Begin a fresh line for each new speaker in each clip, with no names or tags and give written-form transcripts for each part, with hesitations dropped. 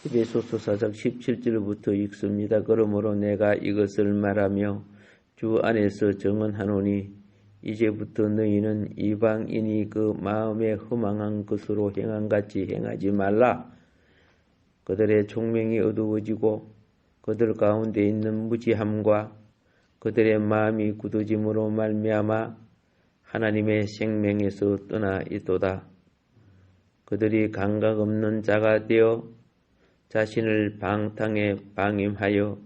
에베소서 4장 17절부터 읽습니다. 그러므로 내가 이것을 말하며 주 안에서 정언하노니 이제부터 너희는 이방인이 그 마음에 허망한 것으로 행함같이 행하지 말라. 그들의 총명이 어두워지고 그들 가운데 있는 무지함과 그들의 마음이 굳어짐으로 말미암아 하나님의 생명에서 떠나 있도다. 그들이 감각 없는 자가 되어 자신을 방탕에 방임하여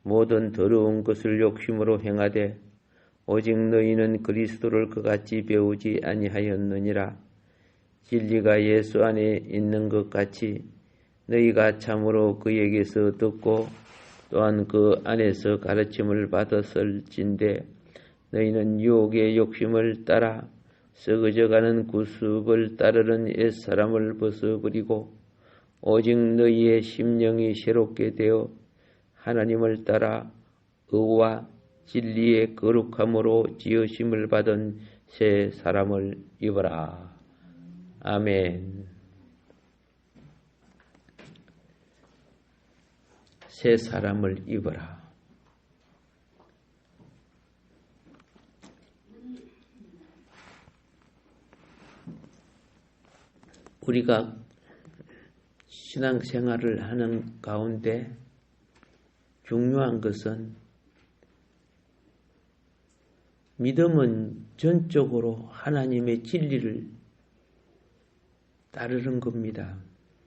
모든 더러운 것을 욕심으로 행하되 오직 너희는 그리스도를 그같이 배우지 아니하였느니라. 진리가 예수 안에 있는 것 같이 너희가 참으로 그에게서 듣고 또한 그 안에서 가르침을 받았을진데 너희는 유혹의 욕심을 따라 썩어져가는 구습을 따르는 옛사람을 벗어버리고 오직 너희의 심령이 새롭게 되어 하나님을 따라 의와 진리의 거룩함으로 지으심을 받은 새 사람을 입어라. 아멘. 새 사람을 입어라. 우리가 신앙생활을 하는 가운데 중요한 것은 믿음은 전적으로 하나님의 진리를 따르는 겁니다.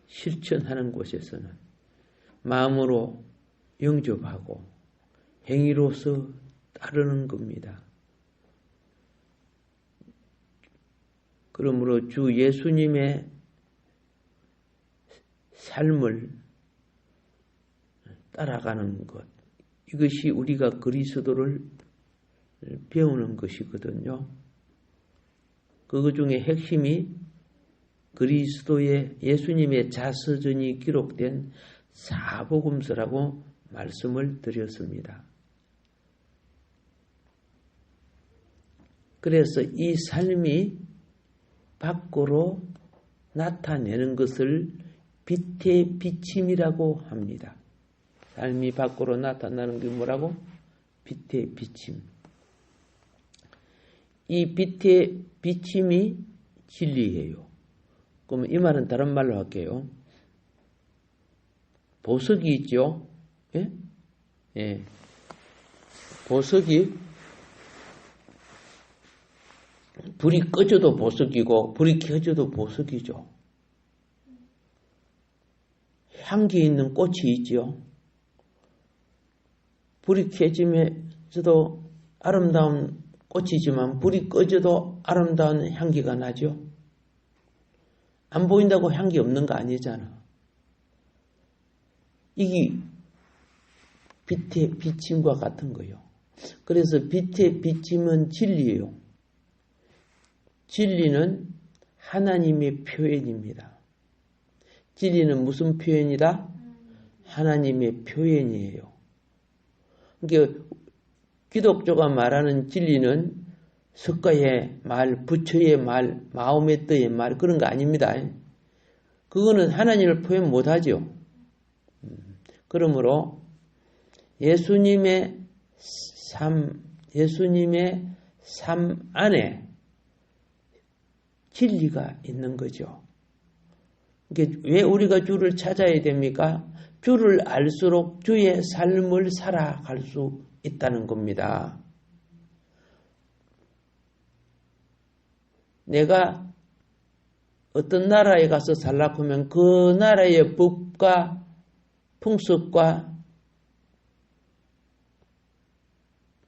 실천하는 곳에서는 마음으로 영접하고 행위로서 따르는 겁니다. 그러므로 주 예수님의 삶을 따라가는 것, 이것이 우리가 그리스도를 배우는 것이거든요. 그것 중에 핵심이 그리스도의 예수님의 자서전이 기록된 사복음서라고 말씀을 드렸습니다. 그래서 이 삶이 밖으로 나타내는 것을 빛의 비침이라고 합니다. 삶이 밖으로 나타나는 게 뭐라고? 빛의 비침. 이 빛의 비침이 진리예요. 그럼 이 말은 다른 말로 할게요. 보석이 있죠? 예? 예. 보석이 불이 꺼져도 보석이고 불이 켜져도 보석이죠. 향기 있는 꽃이 있죠. 불이 켜지면서도 아름다운 꽃이지만 불이 꺼져도 아름다운 향기가 나죠. 안 보인다고 향기 없는 거 아니잖아. 이게 빛의 비침과 같은 거예요. 그래서 빛의 비침은 진리예요. 진리는 하나님의 표현입니다. 진리는 무슨 표현이다? 하나님의 표현이에요. 그러니까 기독교가 말하는 진리는 석가의 말, 부처의 말, 마호메트의 말 그런 거 아닙니다. 그거는 하나님을 표현 못하죠. 그러므로 예수님의 삶 안에 진리가 있는 거죠. 그러니까 왜 우리가 주를 찾아야 됩니까? 주를 알수록 주의 삶을 살아갈 수 있다는 겁니다. 내가 어떤 나라에 가서 살라고 하면 그 나라의 법과 풍습과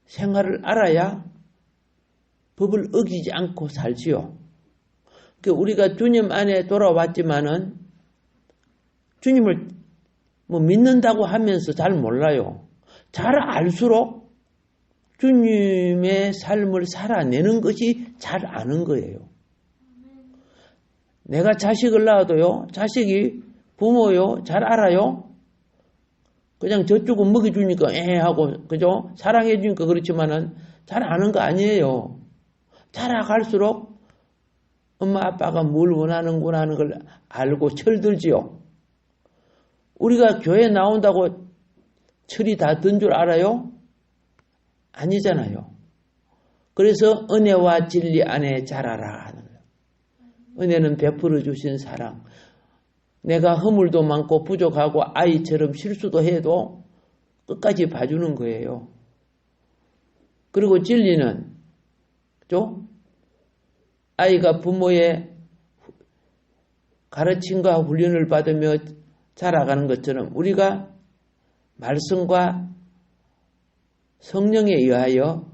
생활을 알아야 법을 어기지 않고 살지요. 그러니까 우리가 주님 안에 돌아왔지만은 주님을 믿는다고 하면서 잘 몰라요. 잘 알수록 주님의 삶을 살아내는 것이 잘 아는 거예요. 내가 자식을 낳아도요, 자식이 부모요, 잘 알아요. 그냥 저쪽은 먹여주니까 하고, 그죠? 사랑해주니까 그렇지만은 잘 아는 거 아니에요. 자라갈수록 엄마 아빠가 뭘 원하는구나 하는 걸 알고 철들지요. 우리가 교회 나온다고 철이 다 든 줄 알아요? 아니잖아요. 그래서 은혜와 진리 안에 자라라 하는 거예요. 은혜는 베풀어 주신 사랑. 내가 허물도 많고 부족하고 아이처럼 실수도 해도 끝까지 봐주는 거예요. 그리고 진리는 아이가 부모의 가르침과 훈련을 받으며 자라가는 것처럼 우리가 말씀과 성령에 의하여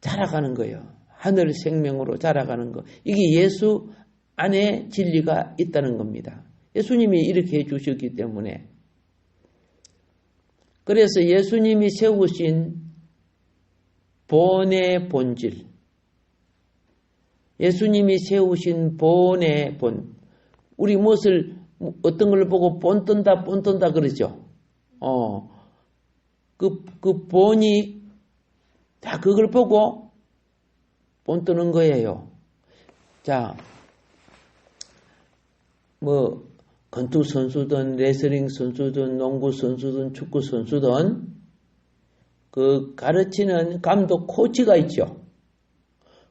자라가는 거예요. 하늘 생명으로 자라가는 거. 이게 예수 안에 진리가 있다는 겁니다. 예수님이 이렇게 해주셨기 때문에. 그래서 예수님이 세우신 본의 본질, 예수님이 세우신 본의 본, 우리 무엇을 어떤 걸 보고 본 뜬다 그러죠. 그 본이 다 그걸 보고 본 뜨는 거예요. 자, 권투 선수든 레슬링 선수든 농구 선수든 축구 선수든 그 가르치는 감독 코치가 있죠.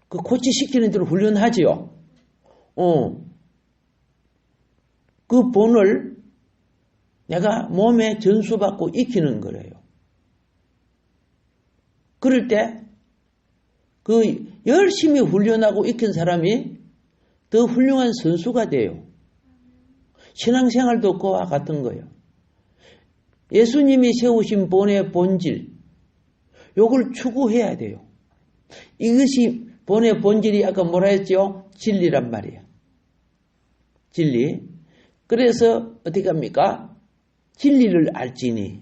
그 코치 시키는 대로 훈련하지요. 그 본을 내가 몸에 전수받고 익히는 거예요. 그럴 때 그 열심히 훈련하고 익힌 사람이 더 훌륭한 선수가 돼요. 신앙생활도 그와 같은 거예요. 예수님이 세우신 본의 본질, 요걸 추구해야 돼요. 이것이 본의 본질이 아까 뭐라 했죠? 진리란 말이에요. 진리. 그래서 어떻게 합니까? 진리를 알지니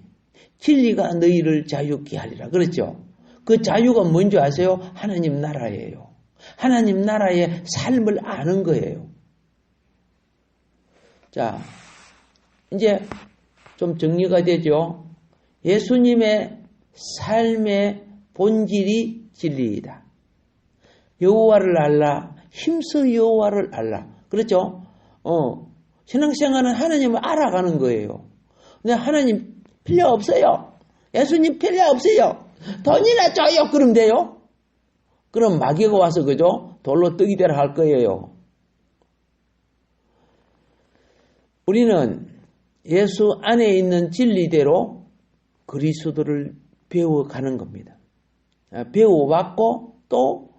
진리가 너희를 자유케 하리라. 그렇죠? 그 자유가 뭔지 아세요? 하나님 나라예요. 하나님 나라의 삶을 아는 거예요. 자, 이제 좀 정리가 되죠. 예수님의 삶의 본질이 진리이다. 여호와를 알라. 힘써 여호와를 알라. 그렇죠? 신앙생활은 하나님을 알아가는 거예요. 근데 하나님 필요 없어요. 예수님 필요 없어요. 돈이나 줘요. 그럼 돼요? 그럼 마귀가 와서 그죠? 돌로 떡이 되라 할 거예요. 우리는 예수 안에 있는 진리대로 그리스도를 배워가는 겁니다. 배워왔고 또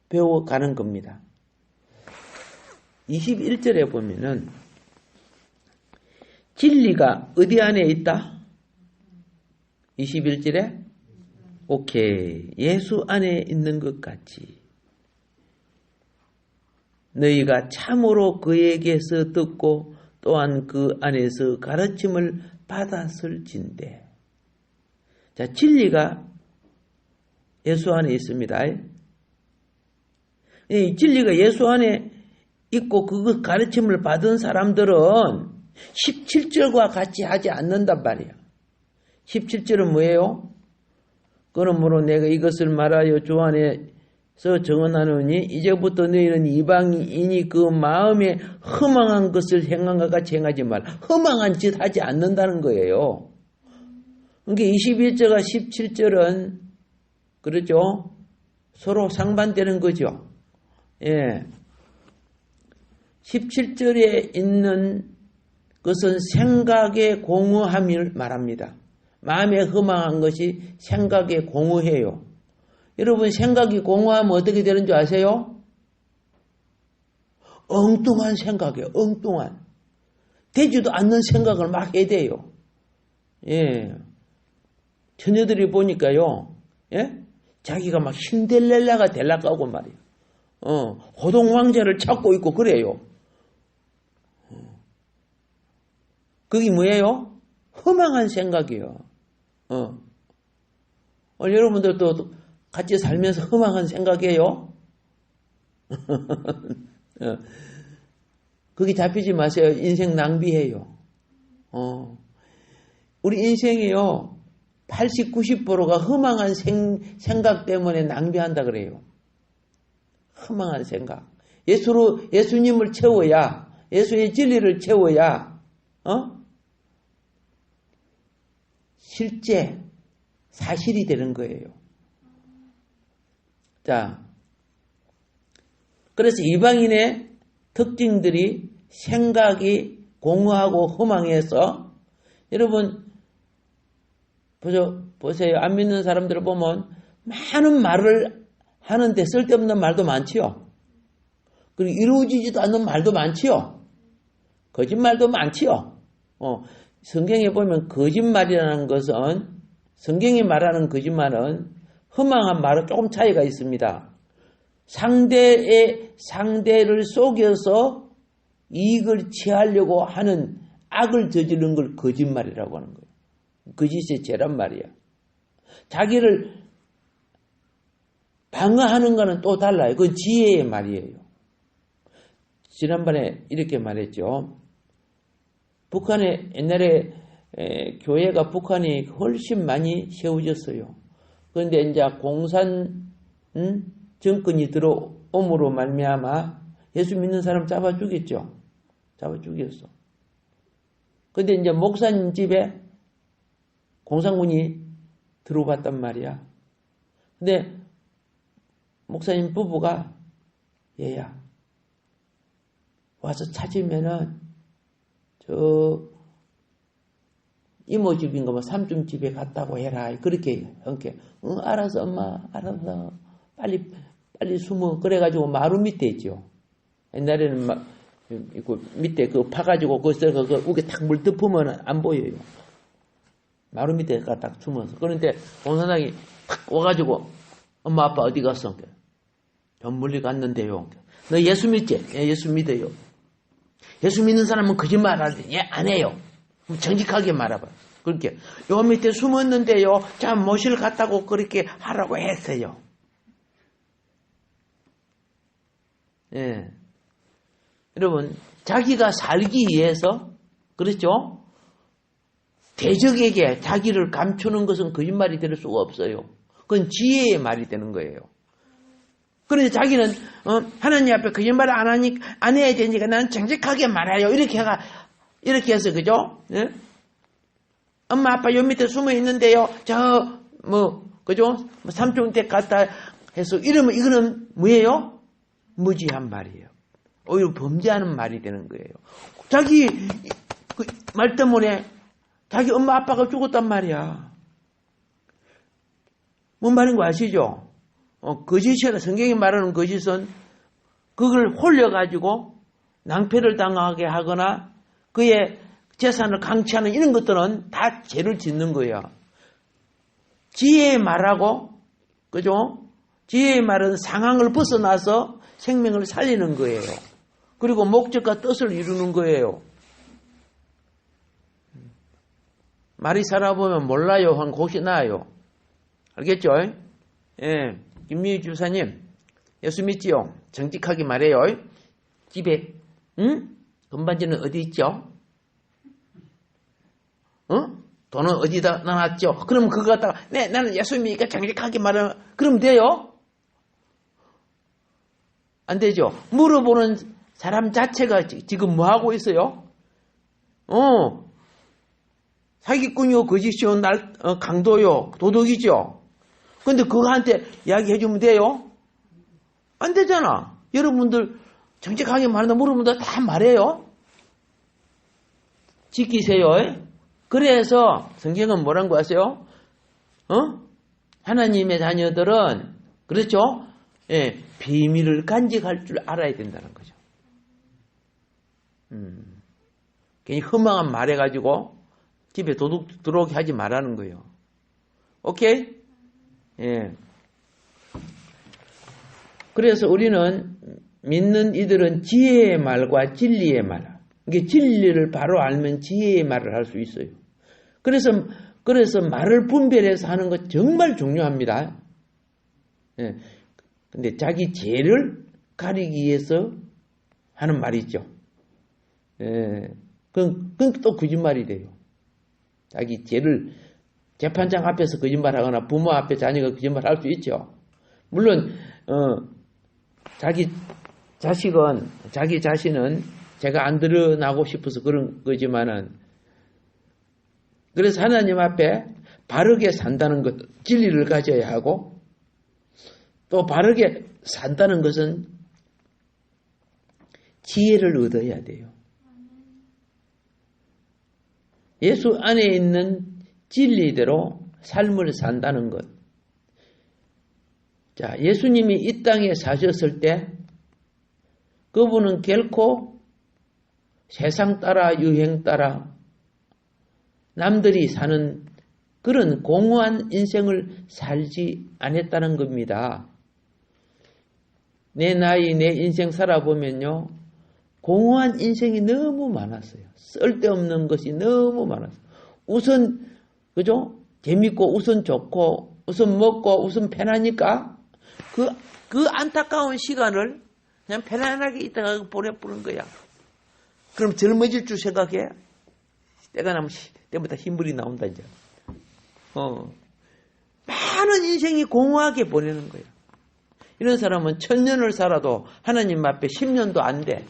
배워가는 겁니다. 21절에 보면은 진리가 어디 안에 있다? 21절에 오케이. 예수 안에 있는 것 같이 너희가 참으로 그에게서 듣고 또한 그 안에서 가르침을 받았을진대. 자, 진리가 예수 안에 있습니다. 이 진리가 예수 안에 있고 그 가르침을 받은 사람들은 17절과 같이 하지 않는단 말이야. 17절은 뭐예요? 그러므로 내가 이것을 말하여 주 안에서 정언하노니 이제부터 너희는 이방인이 그 마음에 허망한 것을 행한 것 같이 행하지 말라. 허망한 짓 하지 않는다는 거예요. 그러니까 21절과 17절은 그렇죠? 서로 상반되는 거죠. 예. 17절에 있는 것은 생각의 공허함을 말합니다. 마음에 허망한 것이 생각에 공허해요. 여러분 생각이 공허하면 어떻게 되는 줄 아세요? 엉뚱한 생각이에요. 엉뚱한. 되지도 않는 생각을 막 해야 돼요. 예. 처녀들이 보니까요. 예? 자기가 막 신데렐라가 되려고 하고 말이에요. 호동왕자를 찾고 있고 그래요. 그게 뭐예요? 허망한 생각이에요. 여러분들도 같이 살면서 허망한 생각이에요? 거기 잡히지 마세요. 인생 낭비해요. 우리 인생이요. 80, 90%가 허망한 생각 때문에 낭비한다 그래요. 허망한 생각. 예수님을 채워야, 예수의 진리를 채워야, 실제 사실이 되는 거예요. 자, 그래서 이방인의 특징들이 생각이 공허하고 허망해서 여러분 보세요. 안 믿는 사람들을 보면 많은 말을 하는데 쓸데없는 말도 많지요. 그리고 이루어지지도 않는 말도 많지요. 거짓말도 많지요. 성경에 보면 거짓말이라는 것은 성경이 말하는 거짓말은 허망한 말은 조금 차이가 있습니다. 상대를 속여서 이익을 취하려고 하는 악을 저지른 걸 거짓말이라고 하는 거예요. 거짓의 죄란 말이야. 자기를 방어하는 거는 또 달라요. 그건 지혜의 말이에요. 지난번에 이렇게 말했죠. 북한에 옛날에 교회가 북한이 훨씬 많이 세워졌어요. 그런데 이제 공산 정권이 들어옴으로 말미암아 예수 믿는 사람 잡아 죽였죠. 잡아 죽였어. 그런데 이제 목사님 집에 공산군이 들어왔단 말이야. 근데 목사님 부부가 얘야 와서 찾으면은 저 이모 집인가 뭐 삼촌 집에 갔다고 해라. 그렇게 함께 알았어 엄마 알았어. 빨리 숨어. 그래가지고 마루 밑에 있죠. 옛날에는 막 밑에 그 파가지고 거기서 우게 탁 물 덮으면 안 보여요. 마루 밑에 딱 숨어서. 그런데 공사장이 탁 와가지고 엄마 아빠 어디 갔어? 전 멀리 갔는데요. 너 예수 믿지? 예, 예수 믿어요. 예수 믿는 사람은 거짓말 안 해요. 정직하게 말해봐. 그렇게 요 밑에 숨었는데요. 자 모실 갔다고 그렇게 하라고 했어요. 예. 여러분 자기가 살기 위해서 그렇죠? 대적에게 자기를 감추는 것은 거짓말이 될 수가 없어요. 그건 지혜의 말이 되는 거예요. 그런데 자기는 하나님 앞에 거짓말을 안 해야 되니까 나는 정직하게 말해요. 이렇게 해서 그죠? 예? 엄마 아빠 요 밑에 숨어 있는데요. 그죠? 삼촌 댁 갔다 해서 이러면 이거는 뭐예요? 무지한 말이에요. 오히려 범죄하는 말이 되는 거예요. 자기 그 말 때문에 자기 엄마 아빠가 죽었단 말이야. 뭔 말인 거 아시죠? 거짓이라 성경이 말하는 거짓은 그걸 홀려가지고 낭패를 당하게 하거나 그의 재산을 강취하는 이런 것들은 다 죄를 짓는 거예요. 지혜의 말하고, 그죠? 지혜의 말은 상황을 벗어나서 생명을 살리는 거예요. 그리고 목적과 뜻을 이루는 거예요. 말이 살아보면 몰라요 한 곳이 나요. 알겠죠? 예. 김미희 주사님, 예수 믿지요? 정직하게 말해요. 집에, 금반지는 어디 있죠? 돈은 어디다 놔놨죠? 그럼 그거 갖다가, 네, 나는 예수 믿으니까 정직하게 말하면, 그럼 돼요? 안 되죠? 물어보는 사람 자체가 지금 뭐 하고 있어요? 사기꾼이요, 거짓이요, 강도요, 도둑이죠? 근데 그거한테 이야기해주면 돼요? 안 되잖아. 여러분들 정직하게 말한다 물어보면 다 말해요. 지키세요. 그래서 성경은 뭐라는 거 아세요? 하나님의 자녀들은 그렇죠? 예, 비밀을 간직할 줄 알아야 된다는 거죠. 괜히 허망한 말 해가지고 집에 도둑 들어오게 하지 말라는 거예요. 오케이? 예. 그래서 우리는 믿는 이들은 지혜의 말과 진리의 말. 이게 진리를 바로 알면 지혜의 말을 할 수 있어요. 그래서 말을 분별해서 하는 것 정말 중요합니다. 예. 근데 자기 죄를 가리기 위해서 하는 말이 있죠. 예. 그건 또 거짓말이 돼요. 자기 죄를 재판장 앞에서 거짓말하거나 부모 앞에 자녀가 거짓말할 수 있죠. 물론 자기 자신은 제가 안 드러나고 싶어서 그런 거지만은 그래서 하나님 앞에 바르게 산다는 것, 진리를 가져야 하고, 또 바르게 산다는 것은 지혜를 얻어야 돼요. 예수 안에 있는 진리대로 삶을 산다는 것. 자, 예수님이 이 땅에 사셨을 때 그분은 결코 세상 따라 유행 따라 남들이 사는 그런 공허한 인생을 살지 않았다는 겁니다. 내 나이, 내 인생 살아보면요, 공허한 인생이 너무 많았어요. 쓸데없는 것이 너무 많았어요. 우선, 그죠? 재밌고, 우선 좋고, 우선 먹고, 우선 편하니까, 그 안타까운 시간을 그냥 편안하게 있다가 보내보는 거야. 그럼 젊어질 줄 생각해? 때가 나면 때보다 힘물이 나온다, 이제. 많은 인생이 공허하게 보내는 거예요. 이런 사람은 1000년을 살아도 하나님 앞에 10년도 안 돼.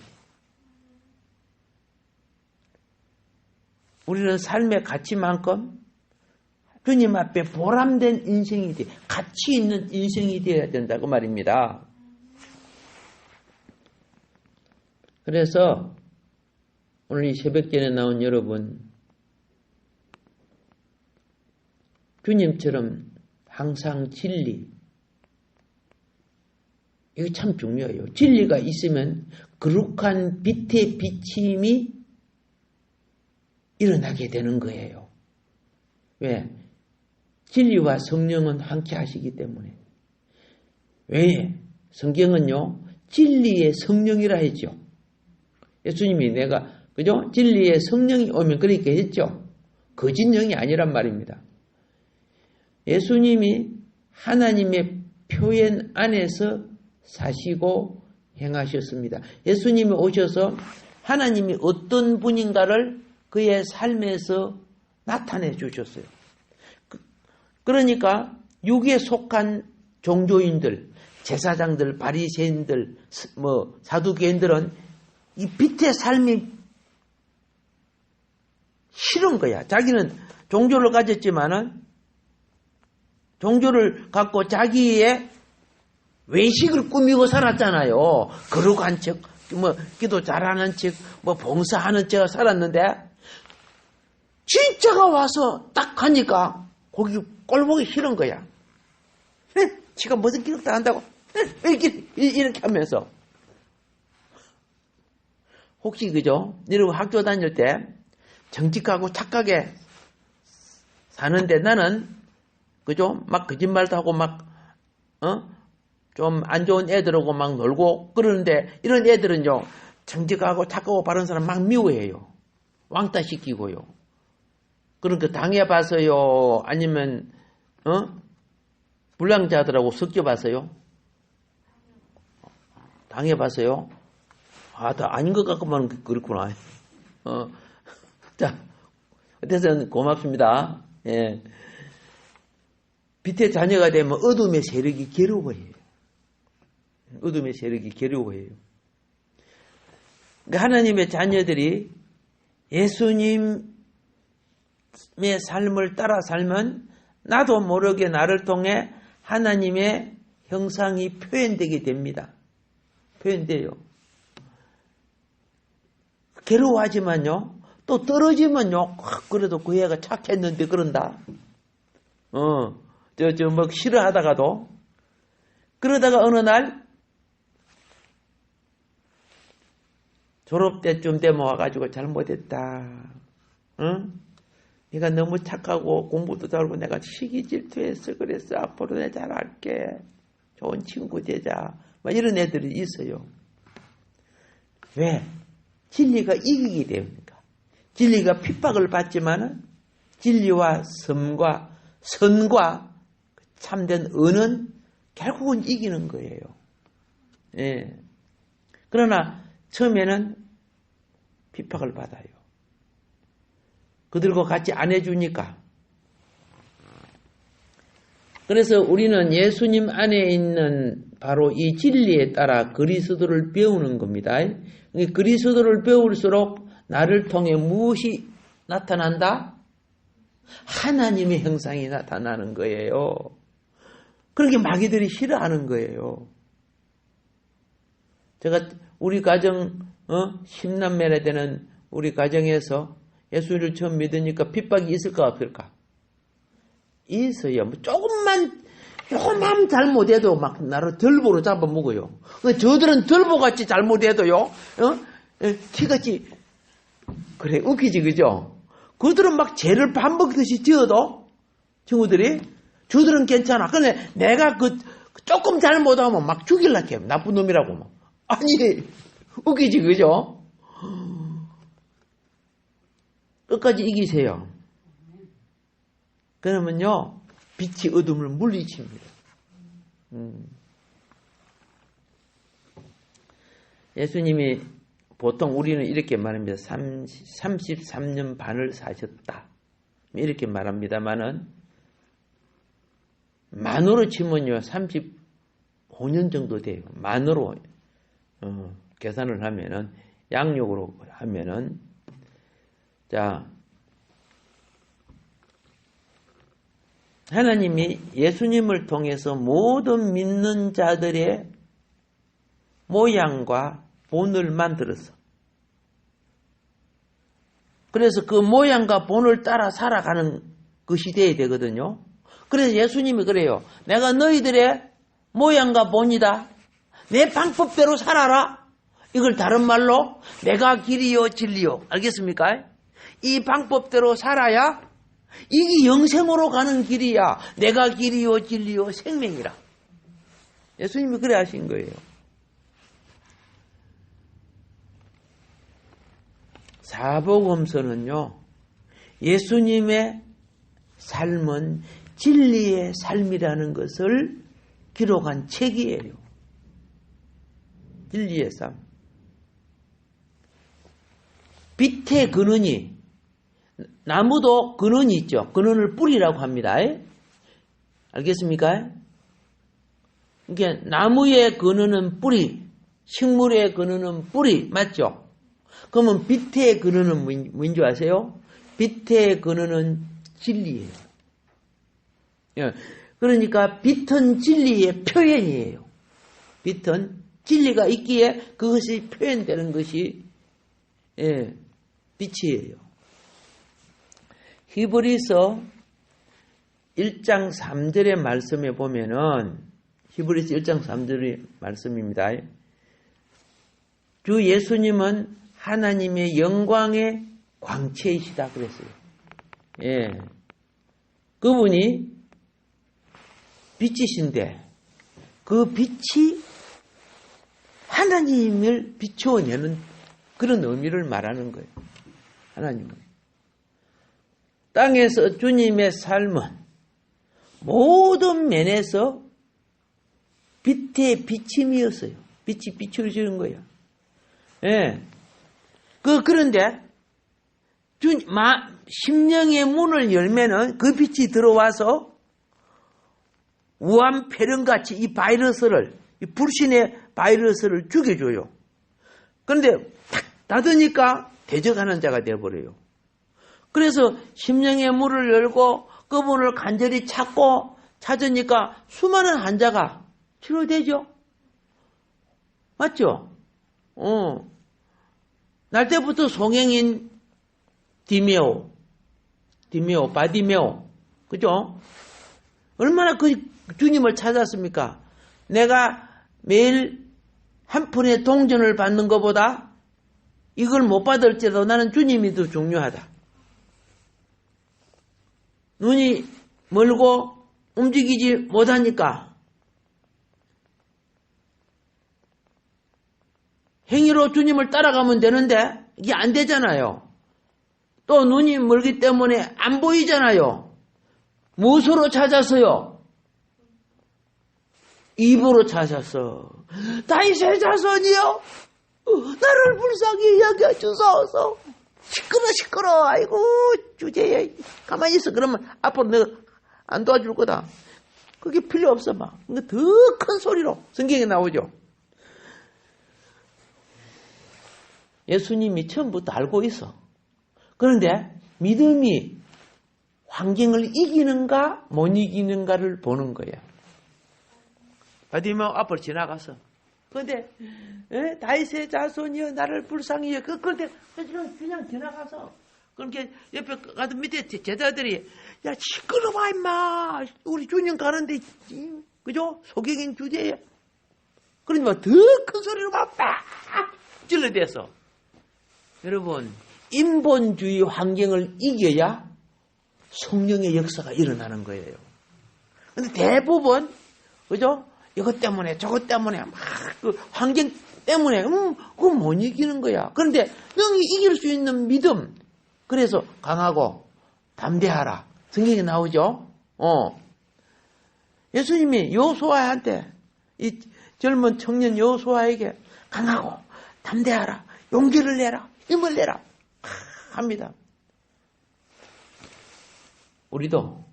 우리는 삶의 가치만큼 주님 앞에 보람된 인생이 돼, 가치 있는 인생이 되어야 된다고 말입니다. 그래서 오늘 이 새벽전에 나온 여러분, 주님처럼 항상 진리, 이거 참 중요해요. 진리가 있으면 거룩한 빛의 비침이 일어나게 되는 거예요. 왜? 진리와 성령은 함께 하시기 때문에. 왜? 성경은요, 진리의 성령이라 했죠. 예수님이 그죠? 진리의 성령이 오면 그렇게 했죠. 거짓 영이 아니란 말입니다. 예수님이 하나님의 표현 안에서 사시고 행하셨습니다. 예수님이 오셔서 하나님이 어떤 분인가를 그의 삶에서 나타내 주셨어요. 그러니까 육에 속한 종교인들, 제사장들, 바리새인들, 사두개인들은 이 빛의 삶이 싫은 거야. 자기는 종교를 가졌지만은 종교를 갖고 자기의 외식을 꾸미고 살았잖아요. 거룩한 척, 기도 잘하는 척, 봉사하는 척 살았는데, 진짜가 와서 딱 하니까, 거기 꼴보기 싫은 거야. 지가 무슨 기록도 한다고, 이렇게 하면서. 혹시, 그죠? 여러분 학교 다닐 때, 정직하고 착하게 사는데 나는, 그죠? 막 거짓말도 하고 좀 안 좋은 애들하고 막 놀고 그러는데 이런 애들은요, 정직하고 착하고 바른 사람 막 미워해요. 왕따시키고요. 그런 거 당해봤어요? 아니면, 불량자들하고 섞여봤어요? 당해봤어요? 다 아닌 것 같고만 그렇구나. 자, 어때서 고맙습니다. 예. 빛의 자녀가 되면 어둠의 세력이 괴로워해요. 어둠의 세력이 괴로워해요. 그러니까 하나님의 자녀들이 예수님의 삶을 따라 살면 나도 모르게 나를 통해 하나님의 형상이 표현되게 됩니다. 표현돼요. 괴로워하지만요, 또 떨어지면요, 그래도 그 애가 착했는데 그런다. 싫어하다가도, 그러다가 어느 날, 졸업 때쯤 되면 와가지고 잘못했다. 네가 너무 착하고 공부도 잘하고 내가 시기 질투해서 그랬어. 앞으로 내가 잘할게. 좋은 친구 되자. 이런 애들이 있어요. 왜? 진리가 이기게 됩니까? 진리가 핍박을 받지만은 진리와 선과 참된 은은 결국은 이기는 거예요. 예. 그러나 처음에는 핍박을 받아요. 그들과 같이 안 해주니까. 그래서 우리는 예수님 안에 있는 바로 이 진리에 따라 그리스도를 배우는 겁니다. 그리스도를 배울수록 나를 통해 무엇이 나타난다? 하나님의 형상이 나타나는 거예요. 그렇게 마귀들이 싫어하는 거예요. 제가 우리 가정 10남매나 되는 우리 가정에서 예수를 처음 믿으니까 핍박이 있을까 없을까? 있어요. 뭐 조금만 잘못해도 막 나를 들보로 잡아먹어요. 저들은 들보같이 잘못해도요, 티같이, 그래, 웃기지, 그죠? 그들은 막 죄를 밥 먹듯이 지어도, 친구들이, 저들은 괜찮아. 근데 내가 조금 잘못하면 막 죽일라 해요. 나쁜 놈이라고. 막. 아니, 웃기지, 그죠? 끝까지 이기세요. 그러면요, 빛이 어둠을 물리칩니다. 예수님이 보통 우리는 이렇게 말합니다. 33년 반을 사셨다. 이렇게 말합니다만은, 만으로 치면요, 35년 정도 돼요. 만으로, 계산을 하면은, 양력으로 하면은, 자, 하나님이 예수님을 통해서 모든 믿는 자들의 모양과 본을 만들었어. 그래서 그 모양과 본을 따라 살아가는 것이 돼야 되거든요. 그래서 예수님이 그래요. 내가 너희들의 모양과 본이다. 내 방법대로 살아라. 이걸 다른 말로 내가 길이요 진리요. 알겠습니까? 이 방법대로 살아야 이게 영생으로 가는 길이야. 내가 길이요 진리요 생명이라. 예수님이 그래 하신 거예요. 사복음서는요, 예수님의 삶은 진리의 삶이라는 것을 기록한 책이에요. 진리의 삶. 빛의 근원이, 나무도 근원이 있죠. 근원을 뿌리라고 합니다. 알겠습니까? 그러니까 나무의 근원은 뿌리, 식물의 근원은 뿌리, 맞죠? 그러면 빛의 근원은 뭔지 아세요? 빛의 근원은 진리예요. 그러니까 빛은 진리의 표현이에요. 빛은 진리가 있기에 그것이 표현되는 것이 빛이에요. 히브리서 1장 3절의 말씀에 보면은, 히브리서 1장 3절의 말씀입니다. 주 예수님은 하나님의 영광의 광채이시다 그랬어요. 그분이 빛이신데 그 빛이 하나님을 비추어내는 그런 의미를 말하는 거예요. 하나님은. 땅에서 주님의 삶은 모든 면에서 빛의 비침이었어요. 빛이 비추어지는 거예요. 그런데 심령의 문을 열면은 그 빛이 들어와서 우한폐렴같이 이 바이러스를, 이 불신의 바이러스를 죽여줘요. 그런데 탁 닫으니까 대적하는 자가 되어버려요. 그래서 심령의 문을 열고 그분을 간절히 찾으니까 수많은 환자가 치료되죠. 맞죠? 날 때부터 송행인 바디메오, 그죠? 얼마나 그 주님을 찾았습니까? 내가 매일 한 푼의 동전을 받는 것보다 이걸 못 받을지라도 나는 주님이 더 중요하다. 눈이 멀고 움직이지 못하니까 행위로 주님을 따라가면 되는데 이게 안 되잖아요. 또 눈이 멀기 때문에 안 보이잖아요. 무엇으로 찾았어요? 입으로 찾았어. 다윗의 자손이여, 나를 불쌍히 여겨주소서. 시끄러. 아이고 주제에 가만히 있어. 그러면 앞으로 내가 안 도와줄 거다. 그게 필요 없어. 막 더 큰 소리로 성경에 나오죠. 예수님이 처음부터 알고 있어. 그런데 믿음이 환경을 이기는가 못 이기는가를 보는 거야. 바디메오 앞을 지나가서 근데 다윗의 자손이여 나를 불쌍히 여 그런데 그냥 지나가서 그렇게 옆에 가던 밑에 제자들이 야 시끄러워 임마 우리 주님 가는데 그죠? 소경인 주제에 그러니까 더 큰 소리로 막 찔러대서 여러분 인본주의 환경을 이겨야 성령의 역사가 일어나는 거예요. 근데 대부분 그죠? 이것 때문에 저것 때문에 막 그 환경 때문에 그거 못 이기는 거야. 그런데 너희 이길 수 있는 믿음 그래서 강하고 담대하라. 성경에 나오죠. 예수님이 여호수아한테 이 젊은 청년 여호수아에게 강하고 담대하라. 용기를 내라. 힘을 내라. 합니다. 우리도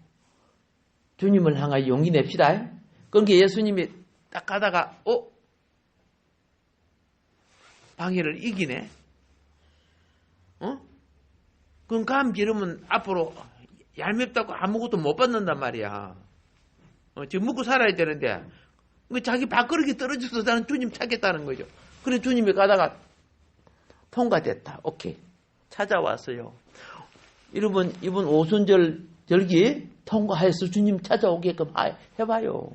주님을 향하여 용기 냅시다. 그러니까 예수님이 딱 가다가 방해를 이기네. 그럼 감기름은 앞으로 얄밉다고 아무것도 못 받는단 말이야. 지금 먹고 살아야 되는데 자기 밥그릇이 떨어져서 나는 주님 찾겠다는 거죠. 그래 주님이 가다가 통과됐다. 오케이. 찾아왔어요. 여러분 이번 오순절 절기 통과해서 주님 찾아오게끔 해봐요.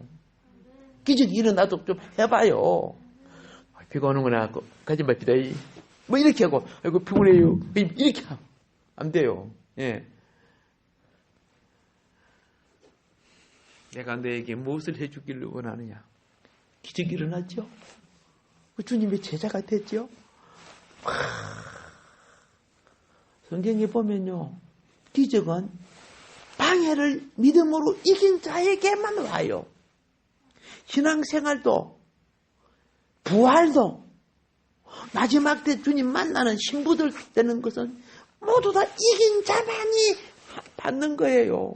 기적이 일어나도 좀 해봐요. 비가 오는구나. 가지 맙시다. 뭐 이렇게 하고 아이고 피곤해요. 이렇게 하면 안 돼요. 예. 내가 너에게 무엇을 해주기를 원하느냐. 기적이 일어났죠. 주님의 제자가 됐죠. 성경에 보면요. 기적은 방해를 믿음으로 이긴 자에게만 와요. 신앙생활도 부활도 마지막 때 주님 만나는 신부들 되는 것은 모두 다 이긴 자만이 받는 거예요.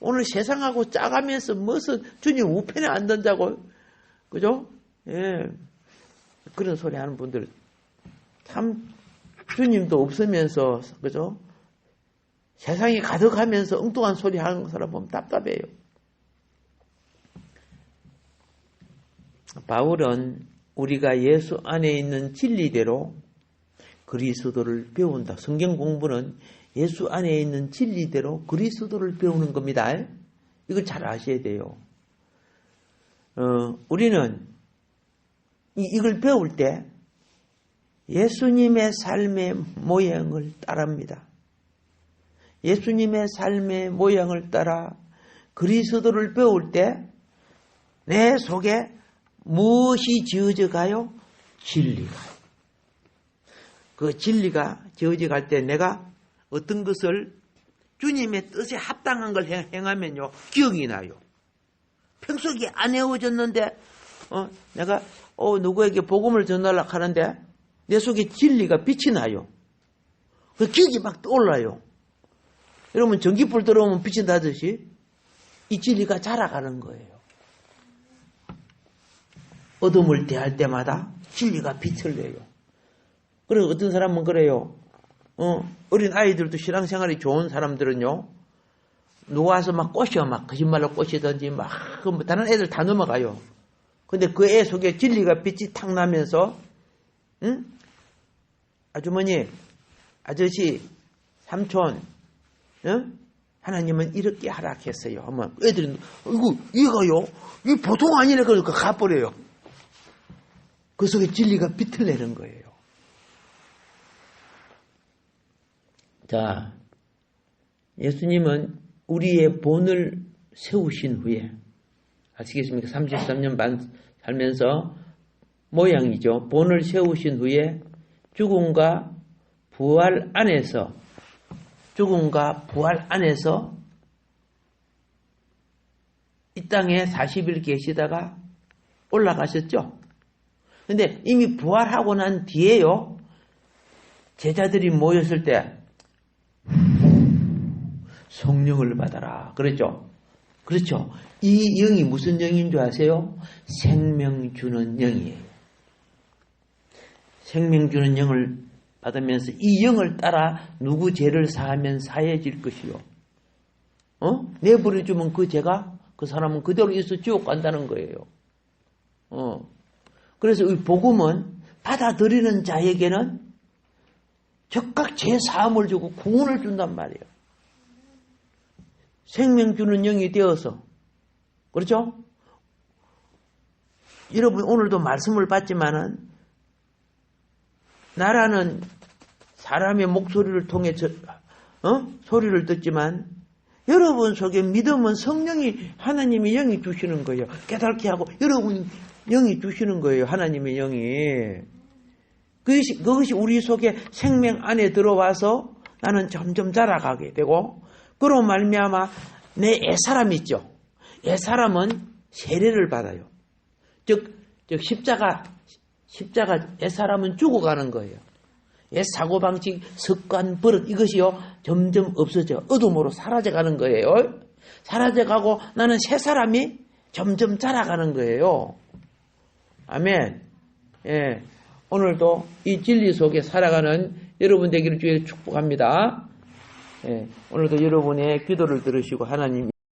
오늘 세상하고 짜가면서 무슨 주님 우편에 안 던자고 그죠? 예. 그런 소리 하는 분들 참 주님도 없으면서 그죠? 세상이 가득하면서 엉뚱한 소리 하는 사람 보면 답답해요. 바울은 우리가 예수 안에 있는 진리대로 그리스도를 배운다. 성경 공부는 예수 안에 있는 진리대로 그리스도를 배우는 겁니다. 이걸 잘 아셔야 돼요. 우리는 이걸 배울 때 예수님의 삶의 모양을 따릅니다. 예수님의 삶의 모양을 따라 그리스도를 배울 때 내 속에 무엇이 지어져 가요? 진리가. 그 진리가 지어져 갈 때 내가 어떤 것을 주님의 뜻에 합당한 걸 행하면요 기억이 나요. 평소에 안 해오졌는데 내가 누구에게 복음을 전하려고 하는데 내 속에 진리가 빛이 나요. 그 기억이 막 떠올라요. 여러분 전기불 들어오면 빛이 나듯이 이 진리가 자라가는 거예요. 어둠을 대할 때마다 진리가 빛을 내요. 그리고 어떤 사람은 그래요. 어린 아이들도 신앙생활이 좋은 사람들은요. 누가 와서 막 꼬셔 막 거짓말로 꼬시든지 막 다른 애들 다 넘어가요. 근데 그 애 속에 진리가 빛이 탁 나면서 아주머니, 아저씨, 삼촌 하나님은 이렇게 하락했어요. 하면 애들이 이거 얘가요? 이 보통 아니네 그러니까 가버려요. 그 속에 진리가 빛을 내는 거예요. 자, 예수님은 우리의 본을 세우신 후에 아시겠습니까? 33년 반 살면서 모양이죠. 본을 세우신 후에 죽음과 부활 안에서 이 땅에 40일 계시다가 올라가셨죠. 근데 이미 부활하고 난 뒤에요. 제자들이 모였을 때 성령을 받아라. 그랬죠. 그렇죠. 이 영이 무슨 영인 줄 아세요? 생명 주는 영이에요. 생명 주는 영을 받으면서 이 영을 따라 누구 죄를 사하면 사해질 것이요. 내버려주면 그 죄가 그 사람은 그대로 있어 지옥 간다는 거예요. 그래서 이 복음은 받아들이는 자에게는 즉각 죄 사함을 주고 구원을 준단 말이에요. 생명 주는 영이 되어서. 그렇죠? 여러분 오늘도 말씀을 받지만은 나라는 사람의 목소리를 통해 소리를 듣지만 여러분 속에 믿음은 성령이 하나님의 영이 주시는 거예요. 깨닫게 하고 여러분 영이 주시는 거예요. 하나님의 영이. 그것이 우리 속에 생명 안에 들어와서 나는 점점 자라가게 되고 그로 말미암아 내 옛사람 있죠. 옛사람은 세례를 받아요. 즉 십자가 옛사람은 죽어가는 거예요. 옛 사고방식, 습관, 버릇 이것이요 점점 없어져 어둠으로 사라져가는 거예요. 사라져가고 나는 새 사람이 점점 자라가는 거예요. 아멘. 예, 오늘도 이 진리 속에 살아가는 여러분 되기를 주의 축복합니다. 예, 오늘도 여러분의 기도를 들으시고 하나님